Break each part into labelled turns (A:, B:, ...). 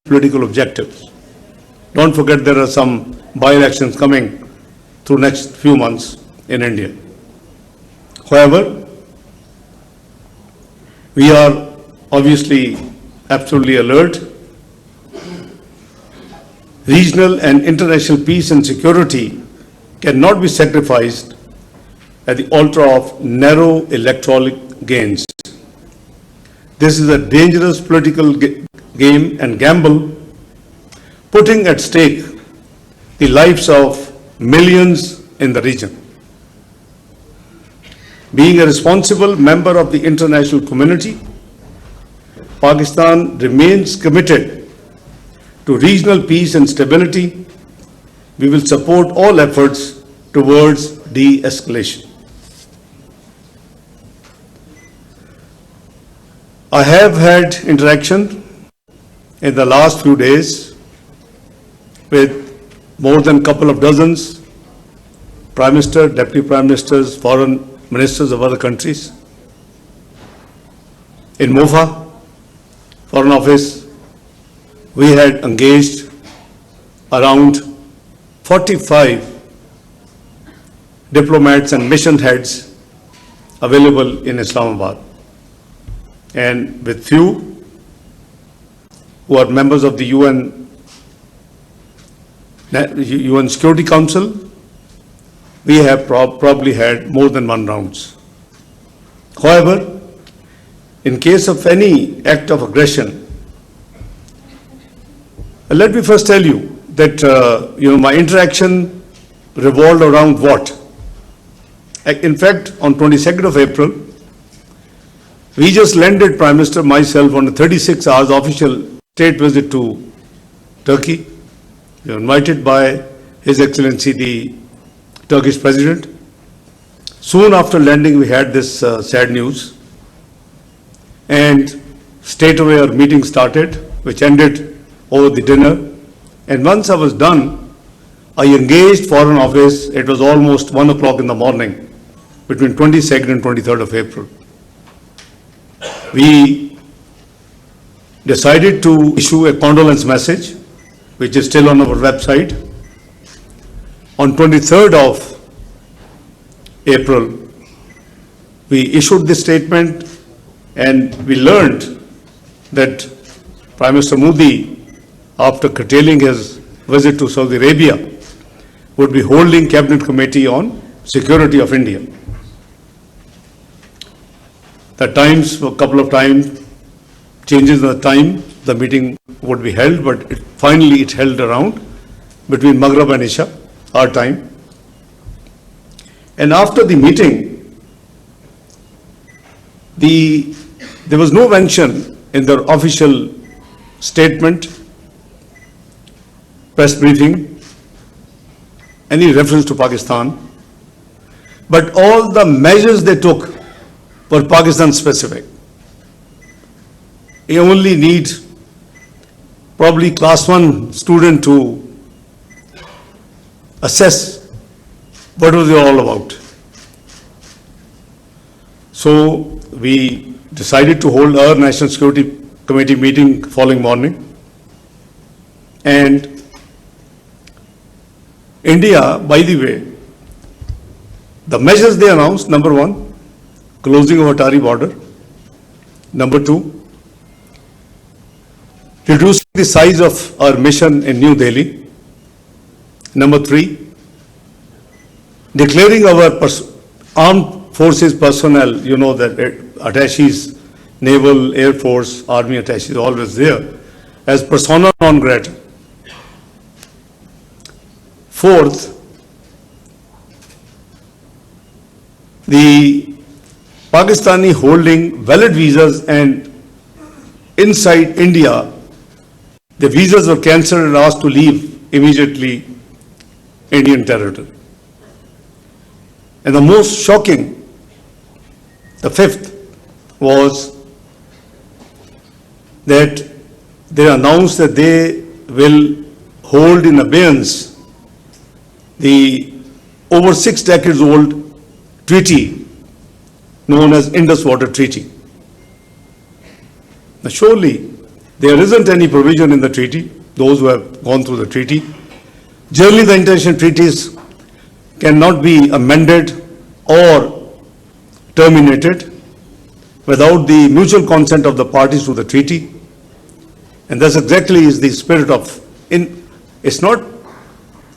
A: political objectives. Don't forget there are some by-elections coming through next few months in India. However, we are obviously absolutely alert. Regional and international peace and security cannot be sacrificed at the altar of narrow electoral gains. This is a dangerous political game and gamble, putting at stake the lives of millions in the region. Being a responsible member of the international community, Pakistan remains committed to regional peace and stability. We will support all efforts towards de-escalation. I have had interaction in the last few days with more than a couple of dozens Prime Minister, Deputy Prime Ministers, foreign ministers of other countries. In MOFA, Foreign Office, we had engaged around 45 diplomats and mission heads available in Islamabad, and with few who are members of the UN Security Council, we have probably had more than one rounds. However, in case of any act of aggression, let me first tell you that my interaction revolved around what? In fact, on 22nd of April, we just landed, Prime Minister, myself, on a 36 hours official state visit to Turkey. We were invited by His Excellency the Turkish President. Soon after landing, we had this sad news, and straight away our meeting started, which ended over the dinner. And once I was done, I engaged Foreign Office. It was almost 1 o'clock in the morning, between 22nd and 23rd of April. We decided to issue a condolence message, which is still on our website. On 23rd of April, we issued this statement, and we learned that Prime Minister Modi, after curtailing his visit to Saudi Arabia, would be holding Cabinet Committee on Security of India. The times, a couple of times, changes in the time the meeting would be held, but finally it held around between Maghrib and Isha, our time. And after the meeting, there was no mention in their official statement, press briefing, any reference to Pakistan, but all the measures they took were Pakistan specific. You only need probably class 1 student to assess what was it all about. So we decided to hold our National Security Committee meeting following morning, and India, by the way, the measures they announced: number 1, closing of Atari border; number 2, reducing the size of our mission in New Delhi; number 3, declaring our armed forces personnel, that attaches, naval, air force, army attaches, always there, as persona non grata. 4th, the Pakistani holding valid visas, and inside India, the visas were cancelled and asked to leave immediately Indian territory. And the most shocking, the 5th, was that they announced that they will hold in abeyance the over 6 decades old treaty known as Indus Water Treaty. Now surely There isn't any provision in the treaty, those who have gone through the treaty. Generally, the international treaties cannot be amended or terminated without the mutual consent of the parties to the treaty. And that's exactly is the spirit of, it's not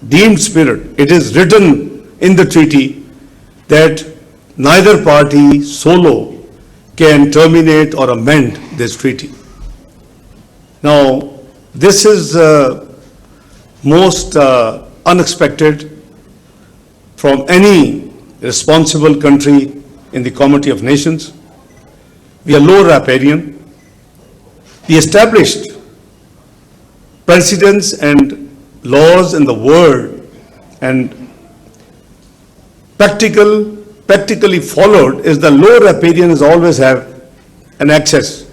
A: deemed spirit, it is written in the treaty that neither party solo can terminate or amend this treaty. Now, this is most unexpected from any responsible country in the community of nations. We are low riparian. The established precedents and laws in the world and practically followed is the low riparians always have an access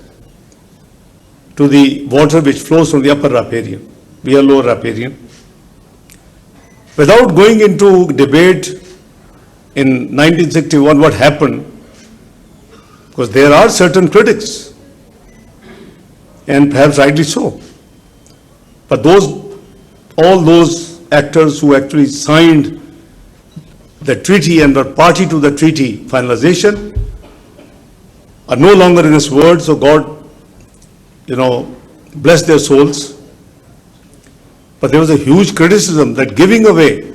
A: to the water which flows from the upper riparian. We are low riparian. Without going into debate in 1961 what happened, because there are certain critics, and perhaps rightly so. But all those actors who actually signed the treaty and were party to the treaty finalization are no longer in this world, so God, bless their souls. But there was a huge criticism that giving away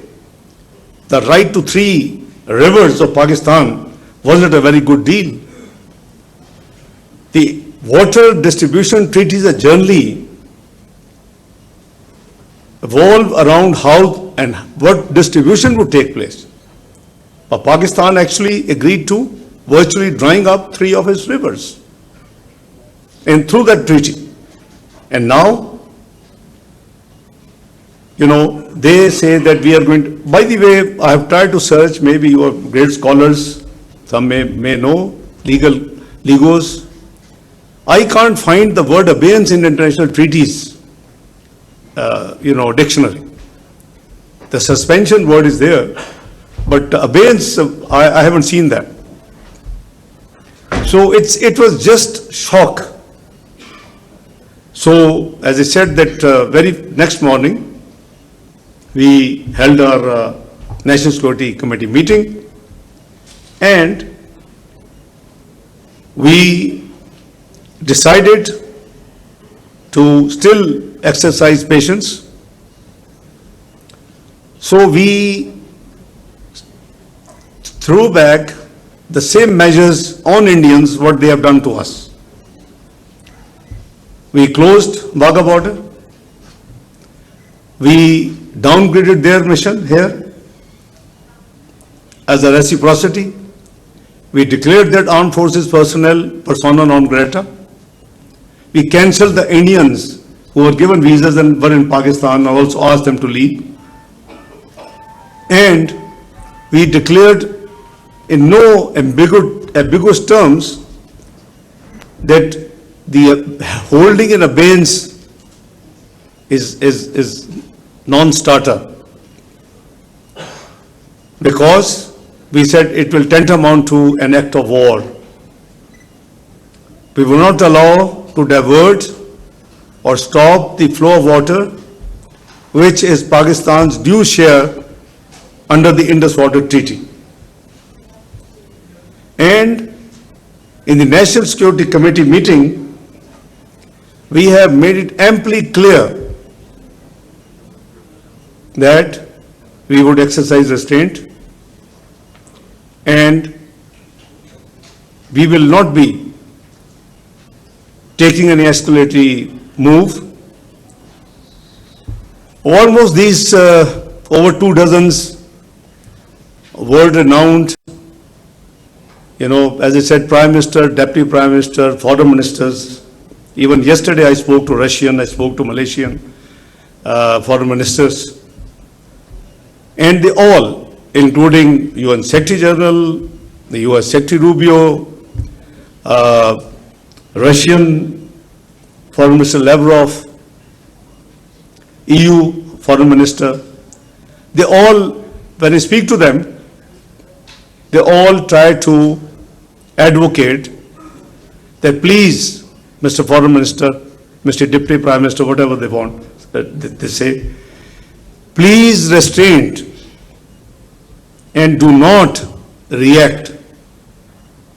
A: the right to 3 rivers of Pakistan wasn't a very good deal. The water distribution treaties are generally evolve around how and what distribution would take place. But Pakistan actually agreed to virtually drying up 3 of its rivers and through that treaty. And now, they say that we are going to, by the way, I have tried to search, maybe you are great scholars, some may know, legos. I can't find the word abeyance in international treaties, dictionary. The suspension word is there, but abeyance, I haven't seen that. So it was just shock. So, as I said, that very next morning, we held our National Security Committee meeting, and we decided to still exercise patience. So we threw back the same measures on Indians what they have done to us. We closed Wagah border. We downgraded their mission here as a reciprocity. We declared that armed forces personnel persona non grata. We cancelled the Indians who were given visas and were in Pakistan and also asked them to leave. And we declared in no ambiguous terms that the holding in abeyance is non-starter, because we said it will tantamount to an act of war. We will not allow to divert or stop the flow of water, which is Pakistan's due share under the Indus Water Treaty. And in the National Security Committee meeting, we have made it amply clear that we would exercise restraint and we will not be taking any escalatory move. Almost these over 2 dozens world-renowned, as I said, Prime Minister, Deputy Prime Minister, Foreign Ministers. Even yesterday I spoke to Russian, I spoke to Malaysian Foreign Ministers. And they all, including UN Secretary General, the US Secretary Rubio, Russian Foreign Minister Lavrov, EU Foreign Minister, they all, when I speak to them, they all try to advocate that please, Mr. Foreign Minister, Mr. Deputy Prime Minister, whatever they want, they say, please restrain and do not react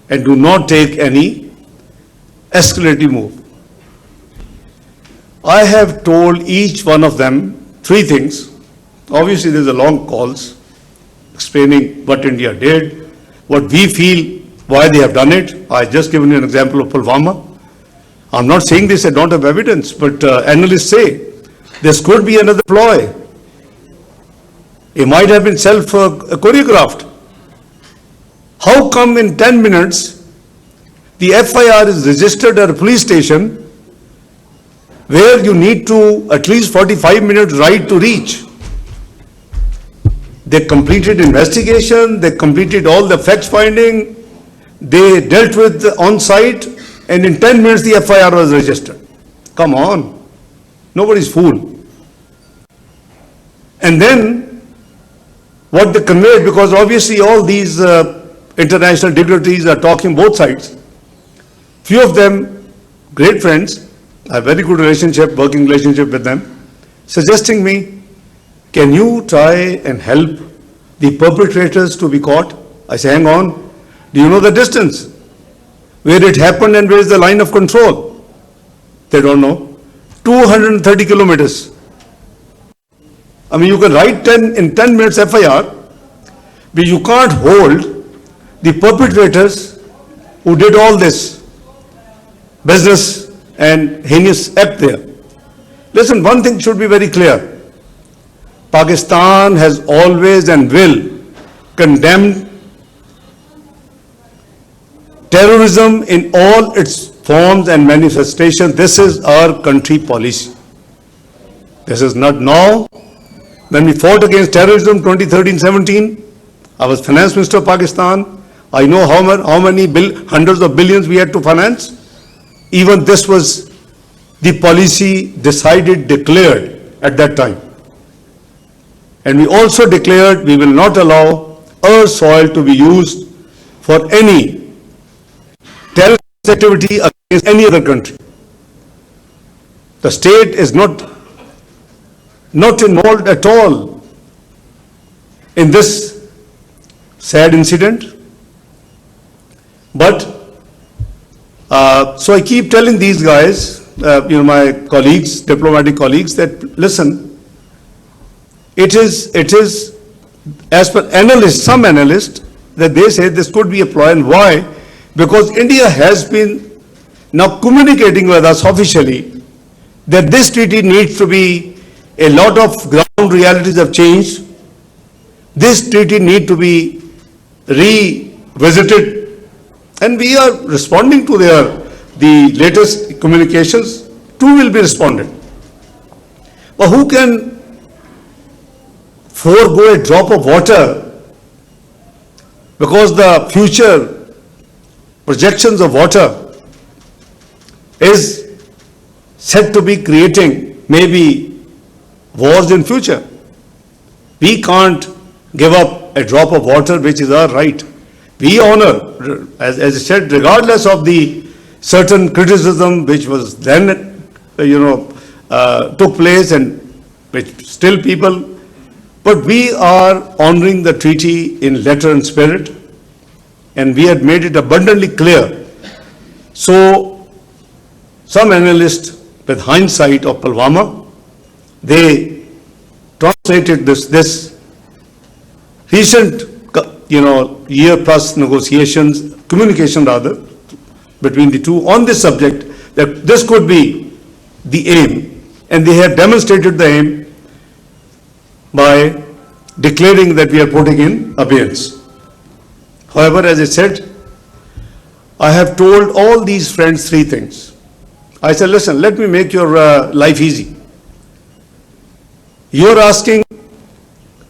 A: and do not take any escalating move. I have told each one of them three things. Obviously, there's a long calls explaining what India did, what we feel, why they have done it. I just given you an example of Pulwama. I'm not saying this, I don't have evidence, but analysts say this could be another ploy. It might have been self-choreographed. How come in 10 minutes the FIR is registered at a police station where you need to at least 45 minutes ride to reach? They completed investigation, they completed all the facts finding, they dealt with the on-site, and in 10 minutes the FIR was registered. Come on, nobody's fool. And then what they conveyed, because obviously all these international dignitaries are talking both sides. Few of them, great friends, I have very good relationship, working relationship with them, suggesting me, can you try and help the perpetrators to be caught? I say, hang on, do you know the distance? Where it happened and where is the line of control? They don't know. 230 kilometers. I mean, you can write in 10 minutes FIR, but you can't hold the perpetrators who did all this business and heinous act there. Listen, one thing should be very clear. Pakistan has always and will condemn terrorism in all its forms and manifestations. This is our country policy. This is not now. When we fought against terrorism 2013-17, I was finance minister of Pakistan. I know how many hundreds of billions we had to finance. Even this was the policy decided, declared at that time. And we also declared we will not allow our soil to be used for any terrorist activity against any other country. The state is not involved at all in this sad incident. But so I keep telling these guys, my colleagues, diplomatic colleagues, that listen, it is as per analysts, some analysts, that they say this could be a ploy. And why? Because India has been now communicating with us officially that this treaty needs to be, a lot of ground realities have changed. This treaty needs to be revisited, and we are responding to the latest communications. Two will be responded. But who can forego a drop of water because the future projections of water is said to be creating maybe wars in future? We can't give up a drop of water, which is our right. We honor, as I said, regardless of the certain criticism which was then, took place and which still people, but we are honoring the treaty in letter and spirit, and we had made it abundantly clear. So some analysts, with hindsight of Pulwama, they translated this recent, year plus negotiations, communication rather, between the two on this subject, that this could be the aim, and they have demonstrated the aim by declaring that we are putting in abeyance. However, as I said, I have told all these friends three things. I said, listen, let me make your life easy. You're asking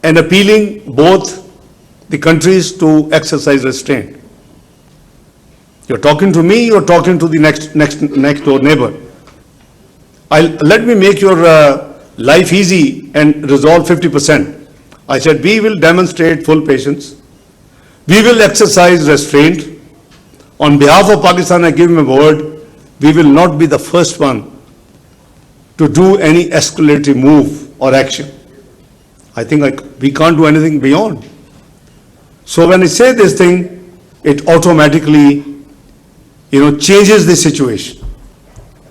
A: and appealing both the countries to exercise restraint. You're talking to me, you're talking to the next door neighbor. Let me make your life easy and resolve 50%. I said, we will demonstrate full patience. We will exercise restraint. On behalf of Pakistan, I give him a word, we will not be the first one to do any escalatory move or action. I think we can't do anything beyond. So when I say this thing, it automatically, changes the situation.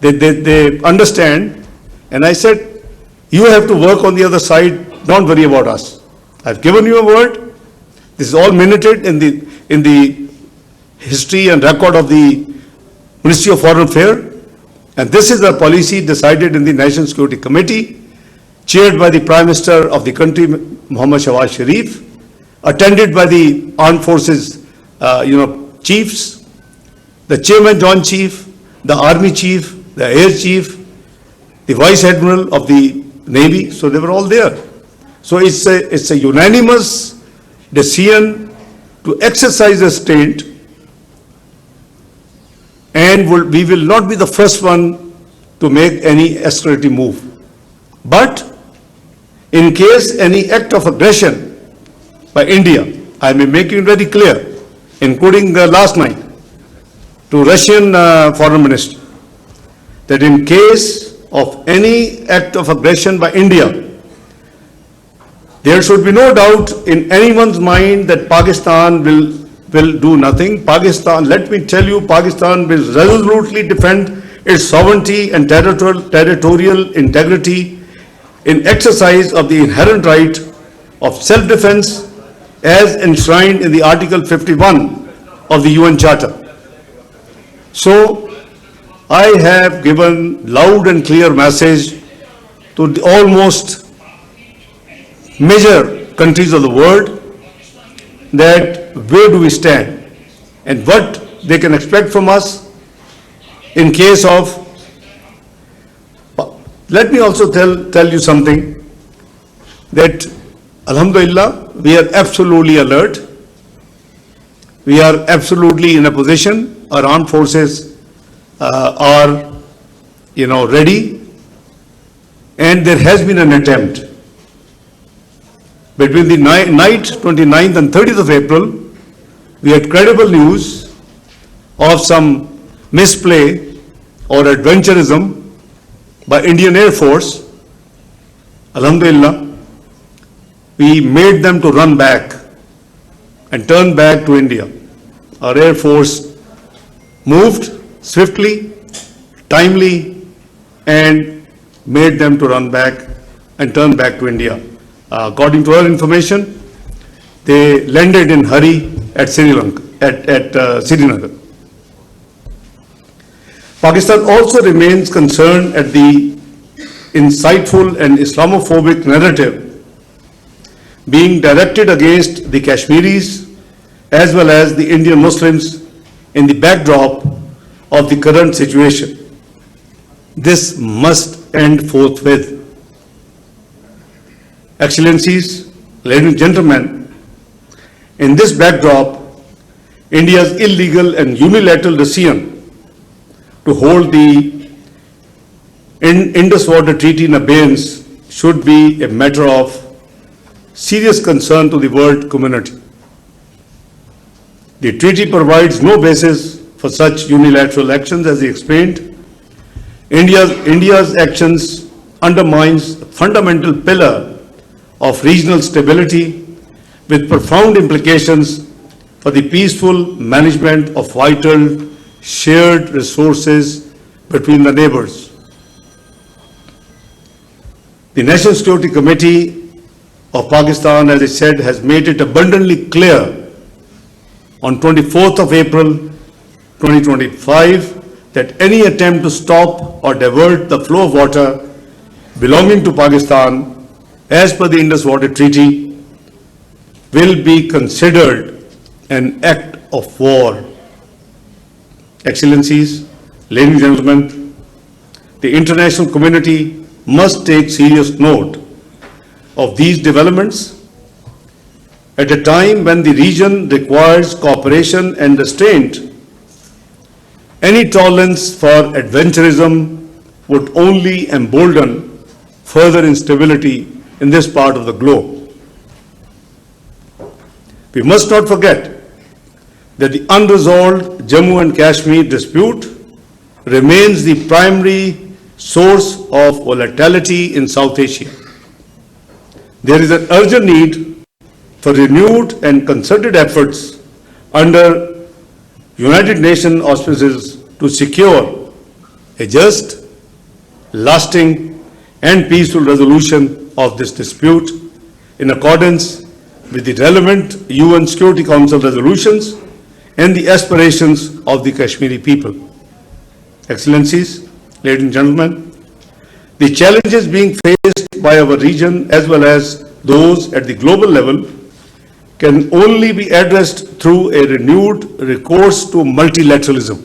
A: They understand, and I said, you have to work on the other side, don't worry about us. I've given you a word. This is all minuted in the history and record of the Ministry of Foreign Affairs, and this is the policy decided in the National Security Committee, chaired by the Prime Minister of the country, Muhammad Shahbaz Sharif, attended by the Armed Forces, chiefs, the Chairman Joint Chief, the Army Chief, the Air Chief, the Vice Admiral of the Navy. So they were all there. So it's a unanimous decision to exercise restraint, and we will not be the first one to make any escalating move. But in case any act of aggression by India, I am making it very clear, including last night to Russian Foreign Minister, that in case of any act of aggression by India, there should be no doubt in anyone's mind that Pakistan will do nothing. Pakistan, let me tell you, Pakistan will resolutely defend its sovereignty and territorial integrity in exercise of the inherent right of self-defense as enshrined in the Article 51 of the UN Charter. So, I have given loud and clear message to the almost major countries of the world that where do we stand and what they can expect from us in case of. Let me also tell you something, that Alhamdulillah, we are absolutely alert. We are absolutely in a position. Our armed forces are, ready, and there has been an attempt between the night 29th and 30th of April. We had credible news of some misplay or adventurism by Indian Air Force. Alhamdulillah, we made them to run back and turn back to India. Our Air Force moved swiftly, timely, and made them to run back and turn back to India. According to our information, they landed in hurry at Srinagar. Pakistan also remains concerned at the insightful and Islamophobic narrative being directed against the Kashmiris as well as the Indian Muslims in the backdrop of the current situation. This must end forthwith. Excellencies, ladies and gentlemen, in this backdrop, India's illegal and unilateral decision to hold the Indus Water Treaty in abeyance should be a matter of serious concern to the world community. The treaty provides no basis for such unilateral actions, as he explained. India's actions undermines a fundamental pillar of regional stability with profound implications for the peaceful management of vital shared resources between the neighbors. The National Security Committee of Pakistan, as I said, has made it abundantly clear on 24th of April 2025 that any attempt to stop or divert the flow of water belonging to Pakistan as per the Indus Water Treaty will be considered an act of war. Excellencies, ladies and gentlemen, the international community must take serious note of these developments at a time when the region requires cooperation and restraint. Any tolerance for adventurism would only embolden further instability in this part of the globe. We must not forget that the unresolved Jammu and Kashmir dispute remains the primary source of volatility in South Asia. There is an urgent need for renewed and concerted efforts under United Nations auspices to secure a just, lasting, and peaceful resolution of this dispute in accordance with the relevant UN Security Council resolutions and the aspirations of the Kashmiri people. Excellencies, ladies and gentlemen, the challenges being faced by our region as well as those at the global level can only be addressed through a renewed recourse to multilateralism.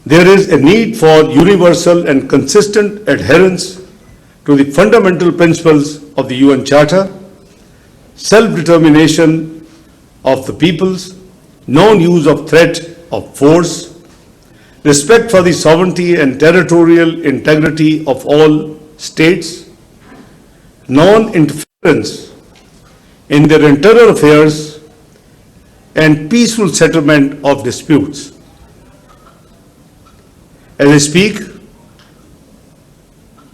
A: There is a need for universal and consistent adherence to the fundamental principles of the UN Charter, self-determination of the peoples, non-use of threat of force, respect for the sovereignty and territorial integrity of all states, non-interference in their internal affairs, and peaceful settlement of disputes. As I speak,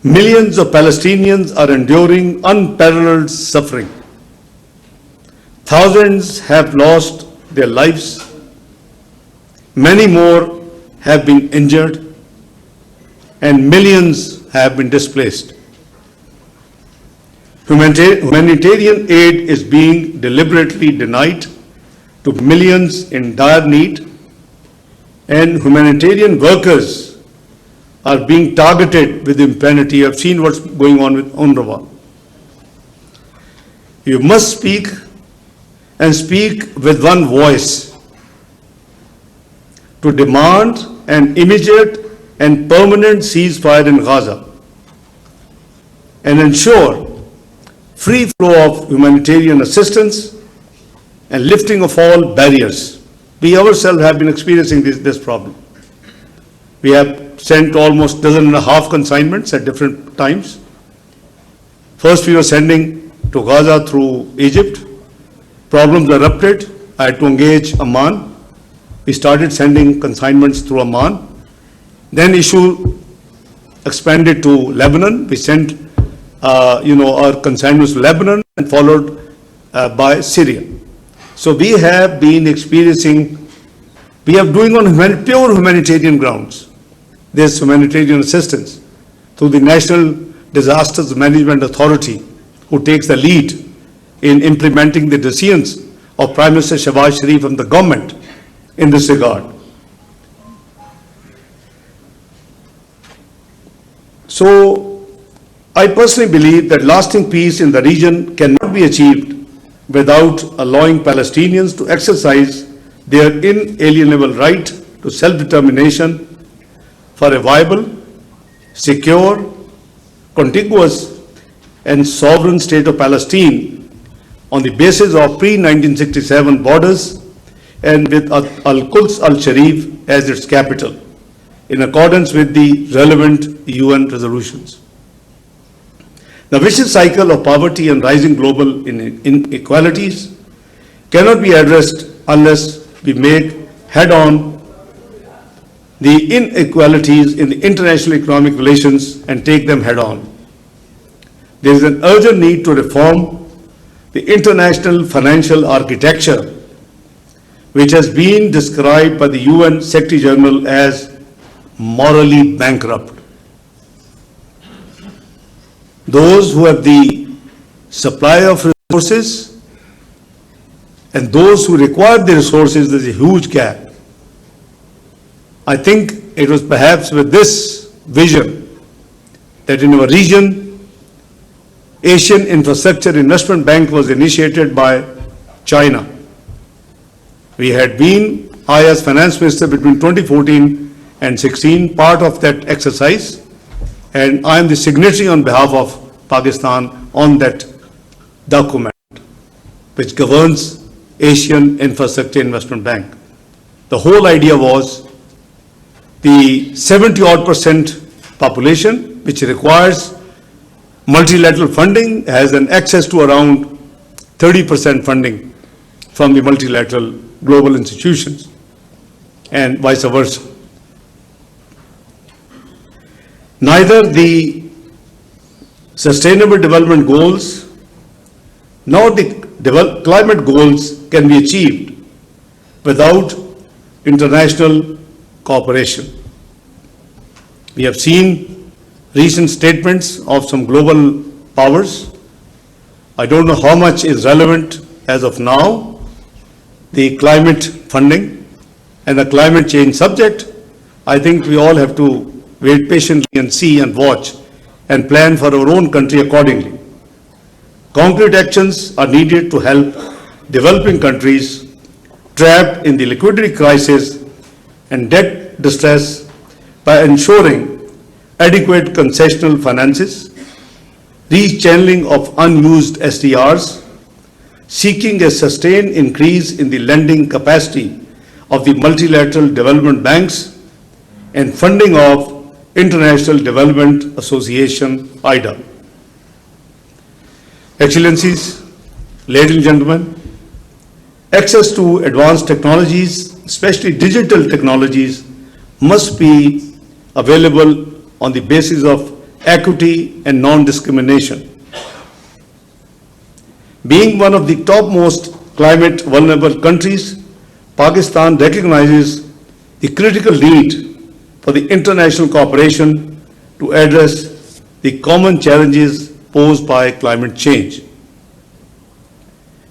A: millions of Palestinians are enduring unparalleled suffering. Thousands have lost their lives. Many more have been injured, and millions have been displaced. Humanitarian aid is being deliberately denied to millions in dire need, and humanitarian workers are being targeted with impunity. I've seen what's going on with UNRWA. You must speak and speak with one voice to demand an immediate and permanent ceasefire in Gaza and ensure free flow of humanitarian assistance and lifting of all barriers. We ourselves have been experiencing this problem. We have sent almost 1.5 consignments at different times. First we were sending to Gaza through Egypt. Problems erupted. I had to engage Amman. We started sending consignments through Amman. Then issue expanded to Lebanon. We sent our consignments to Lebanon and followed by Syria. So we have been experiencing, we are doing on pure humanitarian grounds this humanitarian assistance through the National Disasters Management Authority, who takes the lead in implementing the decisions of Prime Minister Shehbaz Sharif and the government in this regard. So I personally believe that lasting peace in the region cannot be achieved without allowing Palestinians to exercise their inalienable right to self-determination for a viable, secure, contiguous, and sovereign state of Palestine on the basis of pre-1967 borders and with Al-Quds Al-Sharif as its capital, in accordance with the relevant UN resolutions. The vicious cycle of poverty and rising global inequalities cannot be addressed unless we make head-on the inequalities in the international economic relations and take them head-on. There is an urgent need to reform the international financial architecture, which has been described by the UN Secretary General as morally bankrupt. Those who have the supply of resources and those who require the resources, there's a huge gap. I think it was perhaps with this vision that in our region, Asian Infrastructure Investment Bank was initiated by China. We had been, I as Finance Minister between 2014 and 16, part of that exercise, and I am the signatory on behalf of Pakistan on that document which governs Asian Infrastructure Investment Bank. The whole idea was the 70% population which requires multilateral funding has an access to around 30% funding from the multilateral global institutions and vice versa. Neither the Sustainable Development Goals nor the climate goals can be achieved without international cooperation. We have seen recent statements of some global powers. I don't know how much is relevant as of now, the climate funding and the climate change subject. I think we all have to wait patiently and see and watch and plan for our own country accordingly. Concrete actions are needed to help developing countries trapped in the liquidity crisis and debt distress by ensuring adequate concessional finances, rechanneling of unused SDRs, seeking a sustained increase in the lending capacity of the multilateral development banks, and funding of International Development Association, IDA. Excellencies, ladies and gentlemen, access to advanced technologies, especially digital technologies, must be available on the basis of equity and non-discrimination. Being one of the topmost climate vulnerable countries, Pakistan recognizes the critical need for the international cooperation to address the common challenges posed by climate change.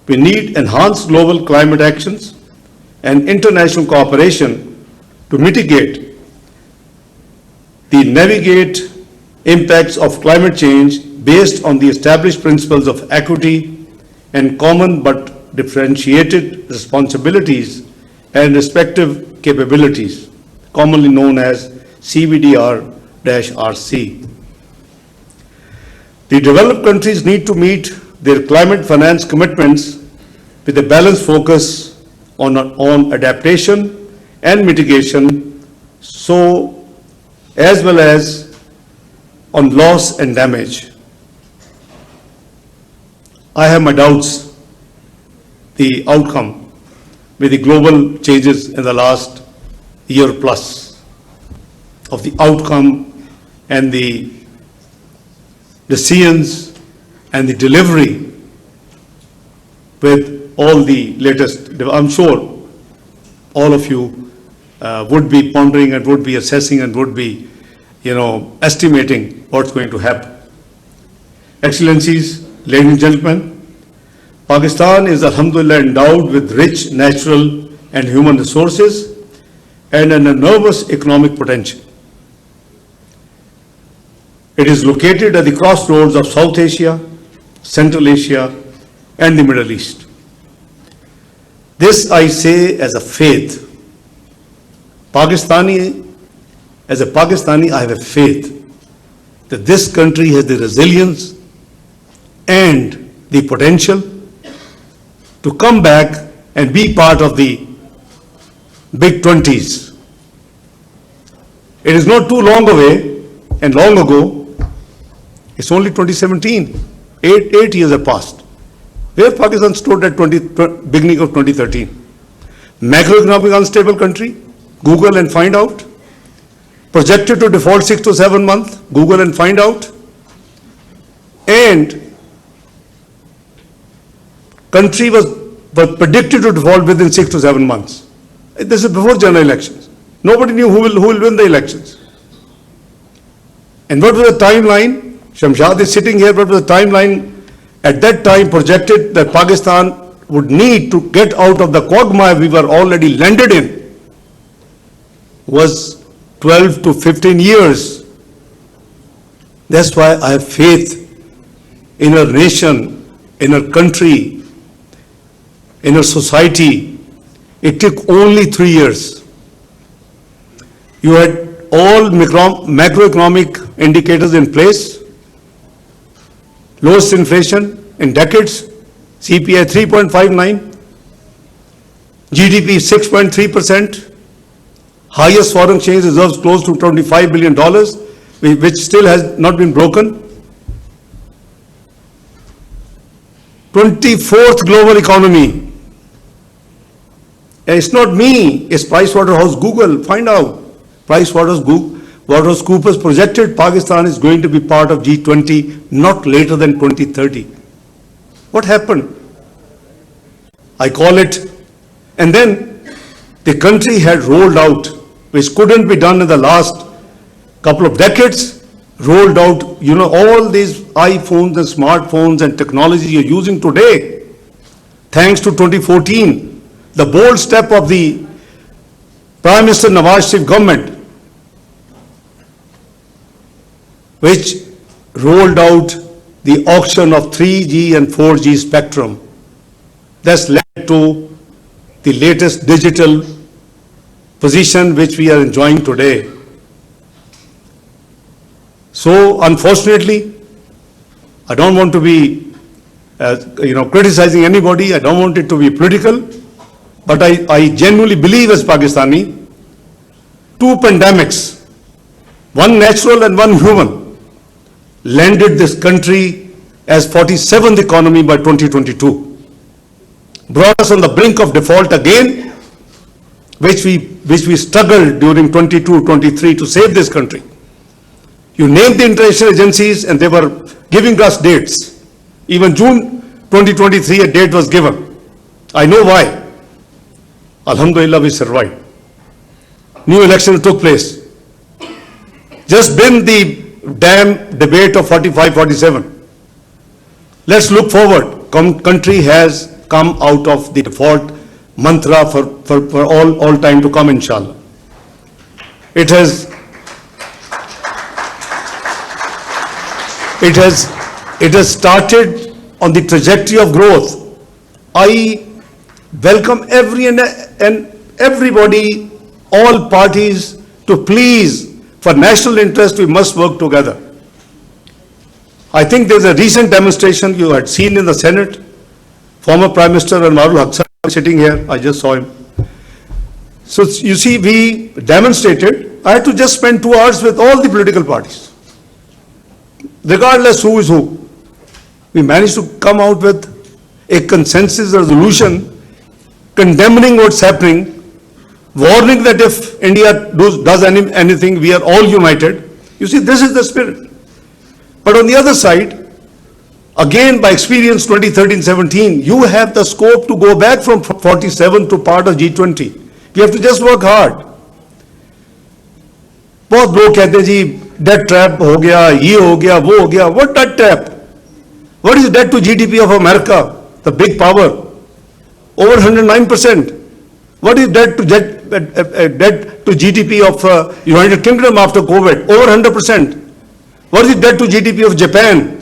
A: We need enhanced global climate actions and international cooperation to navigate impacts of climate change based on the established principles of equity and common but differentiated responsibilities and respective capabilities, commonly known as CBDR-RC. The developed countries need to meet their climate finance commitments with a balanced focus on adaptation and mitigation, as well as on loss and damage. I have my doubts the outcome with the global changes in the last year plus of the outcome and the decisions and the delivery with all the latest. I'm sure all of you would be pondering and would be assessing and would be, estimating what's going to happen. Excellencies, ladies and gentlemen, Pakistan is alhamdulillah endowed with rich natural and human resources and an enormous economic potential. It is located at the crossroads of South Asia, Central Asia, and the Middle East. This I say as a faith. As a Pakistani, I have a faith that this country has the resilience and the potential to come back and be part of the big 20s. It is not too long away and long ago. It's only 2017. Eight years have passed. Where Pakistan stood at beginning of 2013. Macroeconomic unstable country. Google and find out. Projected to default 6 to 7 months. Google and find out. And country was predicted to default within 6 to 7 months. This is before general elections. Nobody knew who will win the elections. And what was the timeline? Shamshad is sitting here. What was the timeline at that time projected that Pakistan would need to get out of the quagmire we were already landed in? Was 12 to 15 years. That's why I have faith in our nation, in our country, in our society. It took only 3 years. You had all macroeconomic indicators in place, lowest inflation in decades, CPI 3.59, GDP 6.3%, highest foreign exchange reserves close to $25 billion, which still has not been broken. 24th global economy. And it's not me, it's Pricewaterhouse Google. Find out. what was Cooper's projected, Pakistan is going to be part of G20 not later than 2030. What happened? I call it, and then the country had rolled out, which couldn't be done in the last couple of decades, rolled out, all these iPhones and smartphones and technology you're using today, thanks to 2014, the bold step of the Prime Minister Nawaz Sharif government, which rolled out the auction of 3G and 4G spectrum. That's led to the latest digital position which we are enjoying today. So unfortunately, I don't want to be criticizing anybody, I don't want it to be political, but I genuinely believe as Pakistani, two pandemics, one natural and one human, landed this country as 47th economy by 2022. Brought us on the brink of default again, which we struggled during 22-23 to save this country. You named the international agencies and they were giving us dates. Even June 2023 a date was given. I know why. Alhamdulillah, we survived. New elections took place. Just been the damn debate of 45-47. Let's look forward. Country has come out of the default mantra for all time to come, inshallah. It has started on the trajectory of growth. I welcome everybody, all parties, to please, for national interest, we must work together. I think there's a recent demonstration you had seen in the Senate. Former Prime Minister Anwarul Haque sitting here, I just saw him. So you see, we demonstrated. I had to just spend 2 hours with all the political parties, regardless who is who. We managed to come out with a consensus resolution condemning what's happening, warning that if India does anything, we are all united. You see, this is the spirit. But on the other side, again, by experience 2013-17, you have the scope to go back from 47 to part of G20. You have to just work hard. बहुत लोग कहते हैं जी debt trap हो गया, ये हो गया, वो हो गया. What debt trap? What is debt to GDP of America, the big power? Over 109%. What is debt to GDP of United Kingdom after COVID? Over 100%. What is debt to GDP of Japan?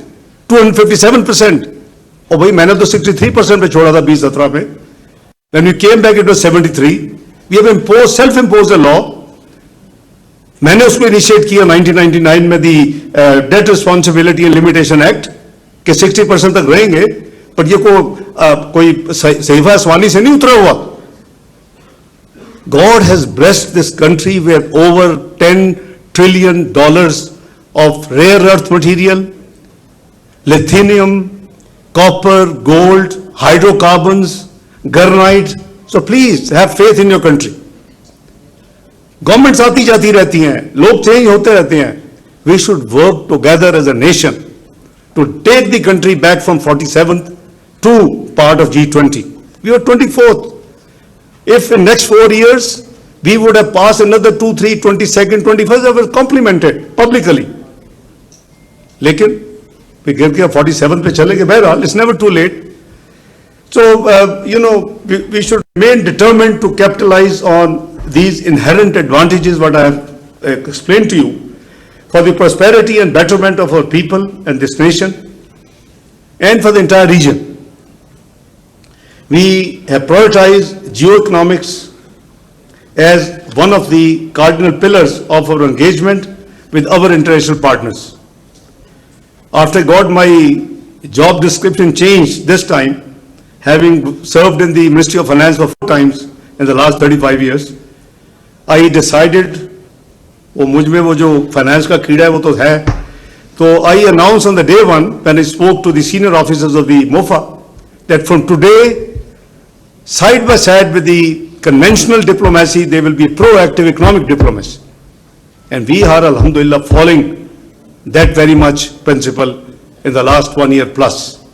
A: 257%. और भाई मैंने तो 63% पे छोड़ा था 2017 में. When we came back, it was 73. We have self-imposed a law. मैंने उसको इनिशिएट किया 1999 में the date responsibility and limitation act के 60% तक रहेंगे, पर ये कोई सहीफा आसमानी से नहीं उतरा हुआ. God has blessed this country with over $10 trillion of rare earth material, lithium, copper, gold, hydrocarbons, granite. So please have faith in your country. Governments आती जाती रहती हैं, लोग चेंज होते रहते हैं. We should work together as a nation to take the country back from 47th to part of G20. We were 24th. If in next 4 years we would have passed another 2, 3, 22nd, 21st, I was complimented publicly. लेकिन we गिर के 47th पे चले गए. बहरहाल, it's never too late. So we should remain determined to capitalize on these inherent advantages what I have explained to you for the prosperity and betterment of our people and this nation and for the entire region. We have prioritized geoeconomics as one of the cardinal pillars of our engagement with our international partners. After I got my job description changed this time, having served in the Ministry of Finance for 4 times in the last 35 years, I decided, वो मुझ में वो जो finance का कीड़ा है वो तो है, तो I announced on the day one when I spoke to the senior officers of the MOFA that from today, side by side with the conventional diplomacy, there will be proactive economic diplomacy. And we are, alhamdulillah, following that very much principle in the last 1 year plus.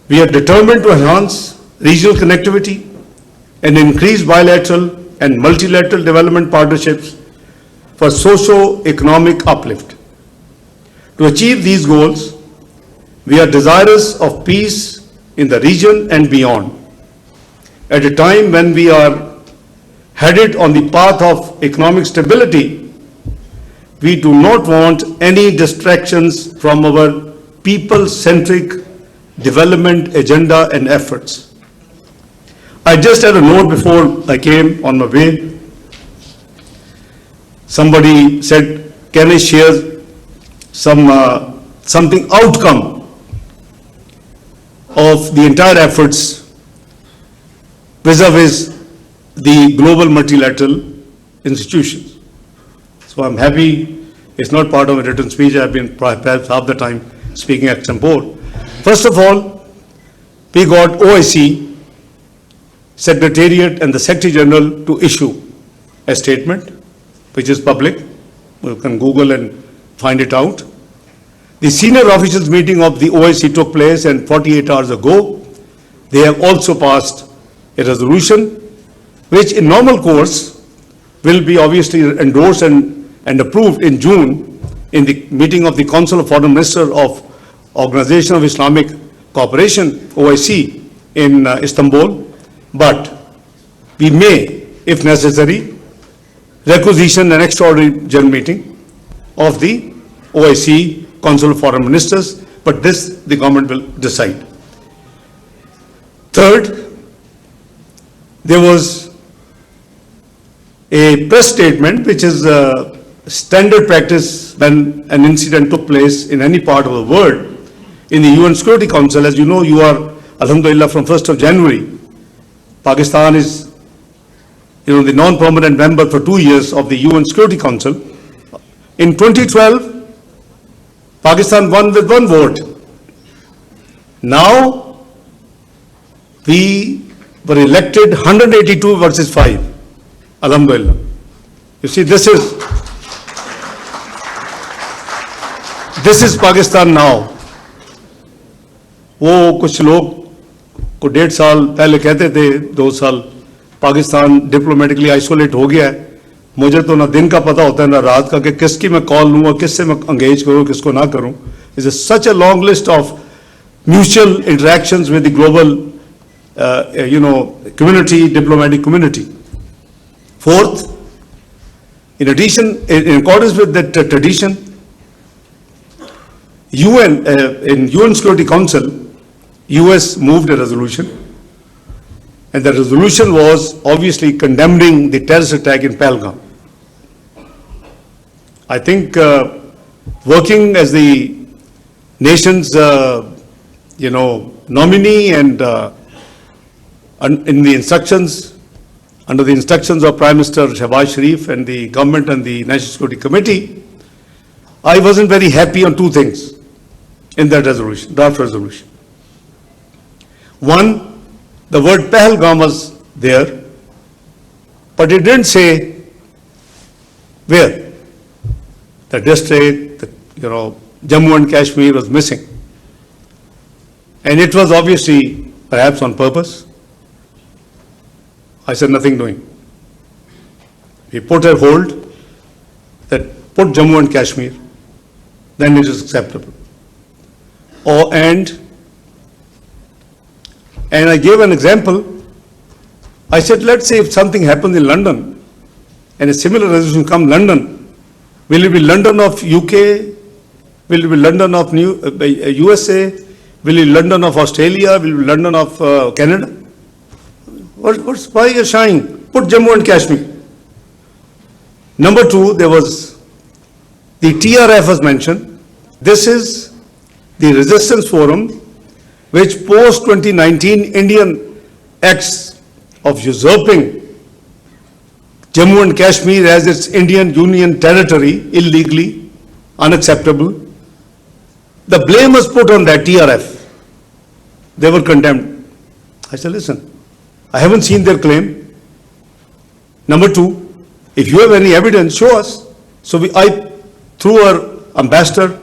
A: We are determined to enhance regional connectivity and increase bilateral and multilateral development partnerships for socio-economic uplift. To achieve these goals, we are desirous of peace in the region and beyond. At a time when we are headed on the path of economic stability, we do not want any distractions from our people-centric development agenda and efforts. I just had a note before I came on my way. Somebody said, can I share something outcome of the entire efforts vis-a-vis the global multilateral institutions. So I'm happy it's not part of a written speech. I've been perhaps half the time speaking at some board. First of all, we got OIC Secretariat and the Secretary General to issue a statement, which is public. You can Google and find it out. The senior officials meeting of the OIC took place, and 48 hours ago, they have also passed a resolution, which in normal course will be obviously endorsed and approved in June in the meeting of the Council of Foreign Ministers of Organization of Islamic Cooperation, OIC, in Istanbul. But we may, if necessary, requisition an extraordinary general meeting of the OIC Council of Foreign Ministers, but this the government will decide. Third, there was a press statement, which is a standard practice when an incident took place in any part of the world. In the UN Security Council, as you know, you are, alhamdulillah, from 1st of January, Pakistan is, the non-permanent member for 2 years of the UN Security Council. In 2012, Pakistan won with 1 vote. Now, we were elected 182 versus 5. Alhamdulillah. You see, this is Pakistan now. वो कुछ लोग को 1.5 साल पहले कहते थे 2 साल Pakistan diplomatically isolate हो गया है. मुझे तो ना दिन का पता होता है ना रात का कि किसकी मैं कॉल लूँ और किससे मैं एंगेज करूँ किसको ना करूँ. It's such a long list of mutual interactions with the global community, diplomatic community. Fourth, in addition, in accordance with that tradition, in UN Security Council, US moved a resolution, and the resolution was obviously condemning the terrorist attack in Pahalgam. I think working as the nation's nominee and in the instructions, under the instructions of Prime Minister Shehbaz Sharif and the government and the National Security Committee, I wasn't very happy on 2 things in that resolution, draft resolution. One, the word Pahalgam was there, but it didn't say where. The district, Jammu and Kashmir was missing. And it was obviously, perhaps on purpose. I said nothing doing. We put a hold that put Jammu and Kashmir, then it is acceptable. And I gave an example. I said, let's say if something happens in London and a similar resolution comes London, will it be London of UK? Will it be London of USA? Will it be London of Australia? Will it be London of Canada? Why are you shying? Put Jammu and Kashmir. Number 2, there was the TRF was mentioned. This is the resistance forum which post-2019 Indian acts of usurping Jammu and Kashmir as its Indian Union territory illegally, unacceptable. The blame was put on that TRF. They were condemned. I said, listen, I haven't seen their claim. Number 2, If you have any evidence, show us. So through our ambassador,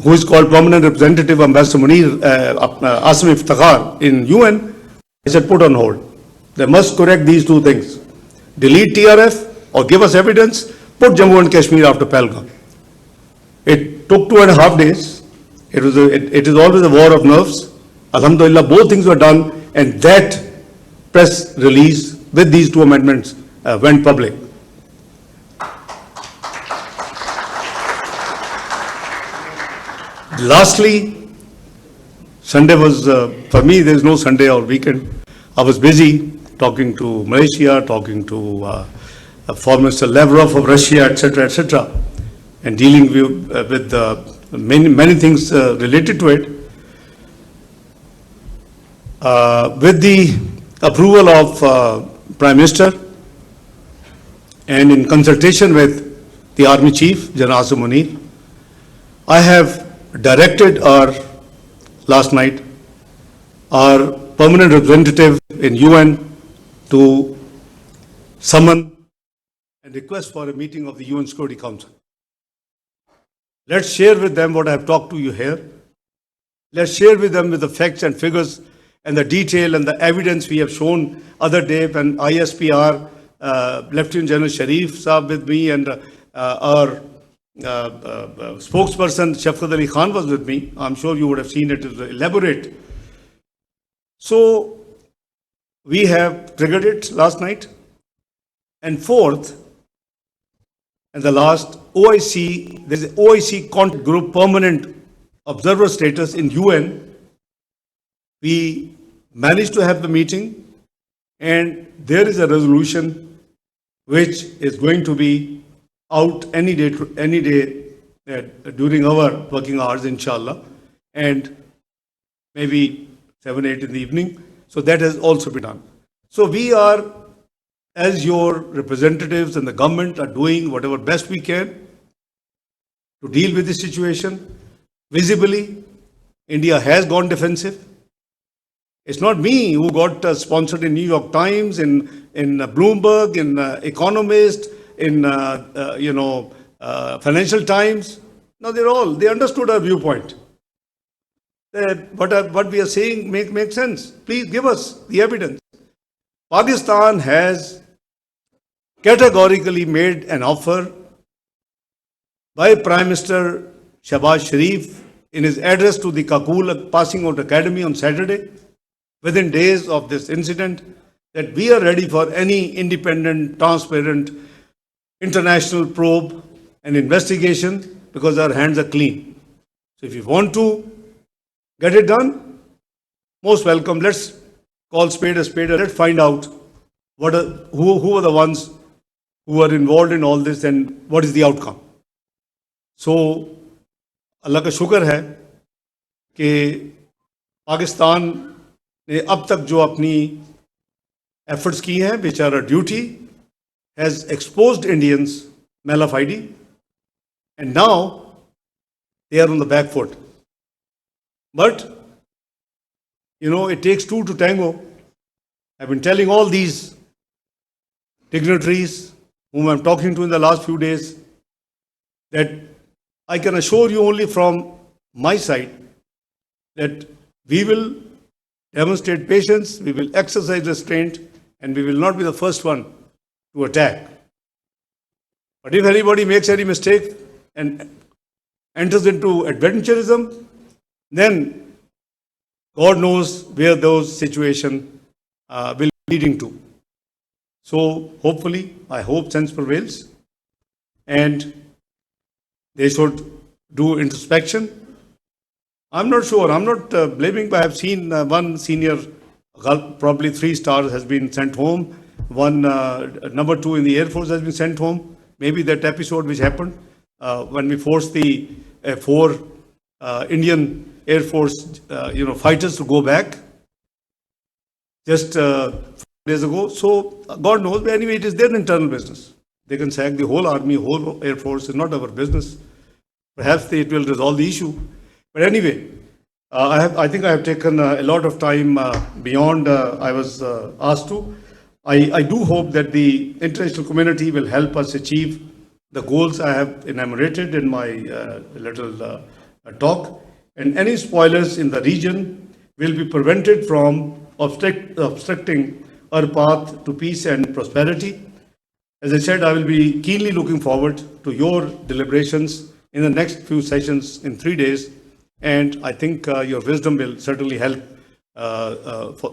A: who is called Permanent Representative Ambassador Munir Asim Iftikhar in UN, I said put on hold. They must correct these two things. Delete TRF or give us evidence, put Jammu and Kashmir after Pahalgam. It took 2.5 days. It is always a war of nerves. Alhamdulillah, both things were done, and that press release with these two amendments went public. Lastly, Sunday was, for me, there is no Sunday or weekend. I was busy talking to Malaysia, talking to Foreign Minister Lavrov of Russia, etc., and dealing with many things related to it. With the approval of Prime Minister and in consultation with the Army Chief, General Asim Munir, I have directed last night our permanent representative in UN to summon and request for a meeting of the UN Security Council. Let's share with them what I have talked to you here. Let's share with them with the facts and figures and the detail and the evidence we have shown other day when ISPR, Lieutenant General Sharif Saab with me, and our spokesperson Shafqat Ali Khan was with me. I'm sure you would have seen it. It was elaborate. So we have triggered it last night. And fourth, and the last, OIC, there's an OIC contact group permanent observer status in UN. We managed to have the meeting, and there is a resolution which is going to be out any day during our working hours, inshallah, and maybe 7, 8 in the evening. So that has also been done. So we are, as your representatives and the government, are doing whatever best we can to deal with the situation. Visibly, India has gone defensive. It's not me who got sponsored in New York Times, in Bloomberg, in Economist, in Financial Times. No, they understood our viewpoint. What we are saying makes sense. Please give us the evidence. Pakistan has categorically made an offer by Prime Minister Shahbaz Sharif in his address to the Kakul Passing Out Academy on Saturday, within days of this incident, that we are ready for any independent, transparent, international probe and investigation because our hands are clean. So if you want to get it done, most welcome. Let's call spade a spade and let's find out who are the ones who are involved in all this and what is the outcome. So, Allah का शुक्र है कि पाकिस्तान ने अब तक जो अपनी efforts की हैं, which are a duty, has exposed Indians malafide, and now they are on the back foot. But, it takes two to tango. I've been telling all these dignitaries whom I'm talking to in the last few days that I can assure you only from my side that we will demonstrate patience, we will exercise restraint, and we will not be the first one to attack. But if anybody makes any mistake and enters into adventurism, then God knows where those situations will be leading to. So hopefully, I hope sense prevails, and they should do introspection. I'm not sure, I'm not blaming, but I've seen one senior, probably 3 stars, has been sent home. One, number 2 in the Air Force has been sent home. Maybe that episode which happened when we forced the 4 Indian Air Force fighters to go back just 4 days ago. So God knows, but anyway, it is their internal business. They can sack the whole army, whole Air Force. It's not our business. Perhaps it will resolve the issue. But anyway, I think I have taken a lot of time beyond I was asked to. I do hope that the international community will help us achieve the goals I have enumerated in my little talk, and any spoilers in the region will be prevented from obstructing our path to peace and prosperity. As I said, I will be keenly looking forward to your deliberations in the next few sessions in 3 days, and I think your wisdom will certainly help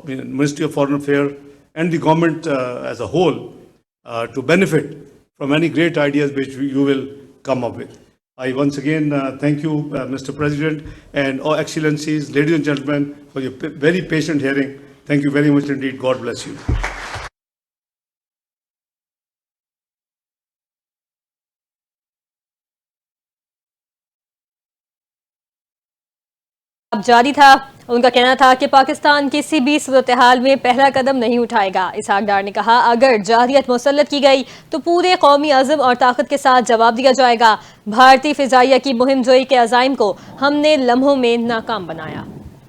A: Ministry of Foreign Affairs and the government as a whole to benefit from any great ideas which you will come up with. I once again thank you, Mr. President, and all excellencies, ladies and gentlemen, for your very patient hearing. Thank you very much indeed. God bless you.
B: अब जारी था। उनका कहना था कि पाकिस्तान किसी भी सूरत हाल में पहला कदम नहीं उठाएगा। इसहाक डार ने कहा, अगर जारहियत मुसल्लत की गई तो पूरे कौमी अज़्म और ताकत के साथ जवाब दिया जाएगा। भारतीय फिजाइया की मुहिम जोई के अज़ाइम को हमने लम्हों में नाकाम बनाया।